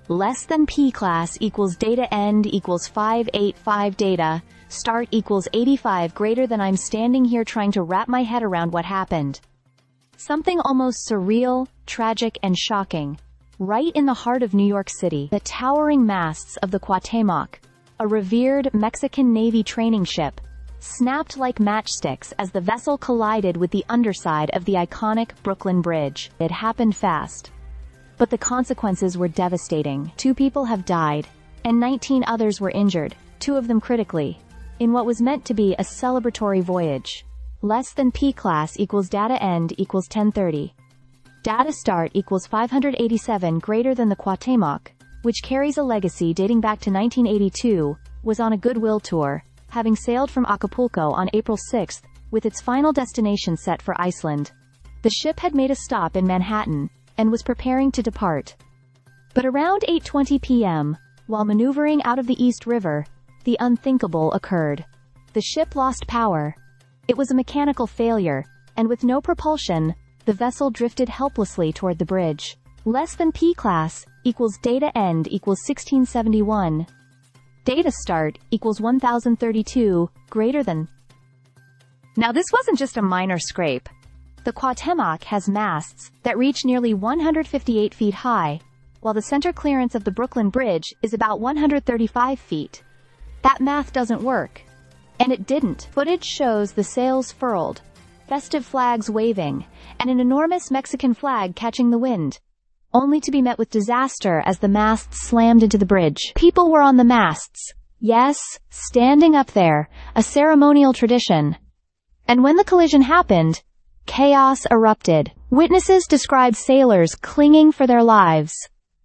less than P class equals data end equals 585 data, start equals 85 greater than. I'm standing here trying to wrap my head around what happened. Something almost surreal, tragic, and shocking. Right in the heart of New York City, the towering masts of the Cuauhtémoc, a revered Mexican Navy training ship, snapped like matchsticks as the vessel collided with the underside of the iconic Brooklyn Bridge. It happened fast, but the consequences were devastating. 2 people have died, and 19 others were injured, 2 of them critically, in what was meant to be a celebratory voyage. Less than P class equals data end equals 1030. Data start equals 587 greater than the Cuauhtémoc, which carries a legacy dating back to 1982, was on a goodwill tour, having sailed from Acapulco on April 6, with its final destination set for Iceland. The ship had made a stop in Manhattan, and was preparing to depart. But around 8:20 p.m., while maneuvering out of the East River, the unthinkable occurred. The ship lost power. It was a mechanical failure, and with no propulsion, the vessel drifted helplessly toward the bridge. Less than P class equals data end equals 1671. Data start equals 1032, greater than. Now this wasn't just a minor scrape. The Cuauhtémoc has masts that reach nearly 158 feet high, while the center clearance of the Brooklyn Bridge is about 135 feet. That math doesn't work. And it didn't. Footage shows the sails furled, festive flags waving, and an enormous Mexican flag catching the wind, only to be met with disaster as the masts slammed into the bridge. People were on the masts. Yes, standing up there, a ceremonial tradition. And when the collision happened, chaos erupted. Witnesses described sailors clinging for their lives,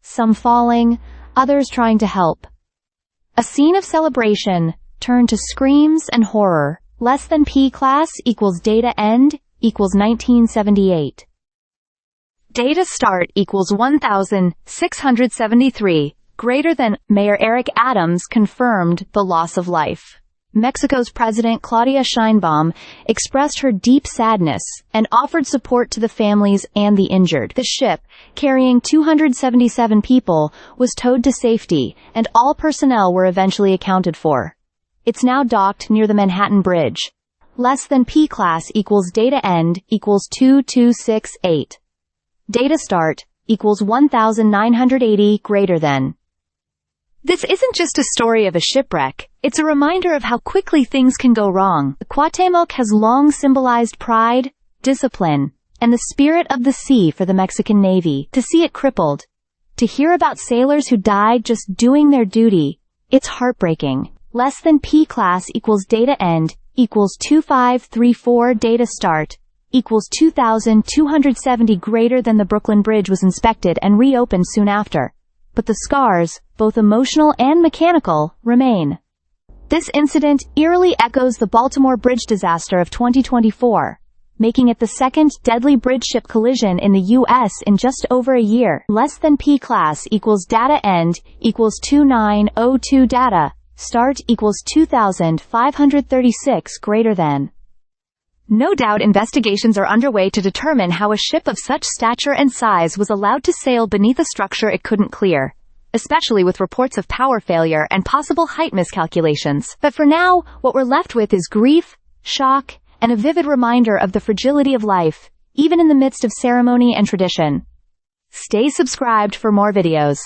some falling, others trying to help. A scene of celebration turned to screams and horror. Less than P class equals data end equals 1978. Data start equals 1673, greater than. Mayor Eric Adams confirmed the loss of life. Mexico's President Claudia Sheinbaum expressed her deep sadness and offered support to the families and the injured. The ship, carrying 277 people, was towed to safety, and all personnel were eventually accounted for. It's now docked near the Manhattan Bridge. Less than P class equals data end equals 2268. Data start equals 1980 greater than. This isn't just a story of a shipwreck, it's a reminder of how quickly things can go wrong. The Cuauhtémoc has long symbolized pride, discipline, and the spirit of the sea for the Mexican Navy. To see it crippled, to hear about sailors who died just doing their duty, it's heartbreaking. Less than P class equals data end equals 2534. Data start equals 2270 greater than. The Brooklyn Bridge was inspected and reopened soon after, but the scars, both emotional and mechanical, remain. This incident eerily echoes the Baltimore Bridge disaster of 2024, making it the second deadly bridge ship collision in the U.S. in just over a year. Less than P class equals data end equals 2902. Data start equals 2536 greater than. No doubt investigations are underway to determine how a ship of such stature and size was allowed to sail beneath a structure it couldn't clear, especially with reports of power failure and possible height miscalculations. But for now, what we're left with is grief, shock, and a vivid reminder of the fragility of life, even in the midst of ceremony and tradition. Stay subscribed for more videos.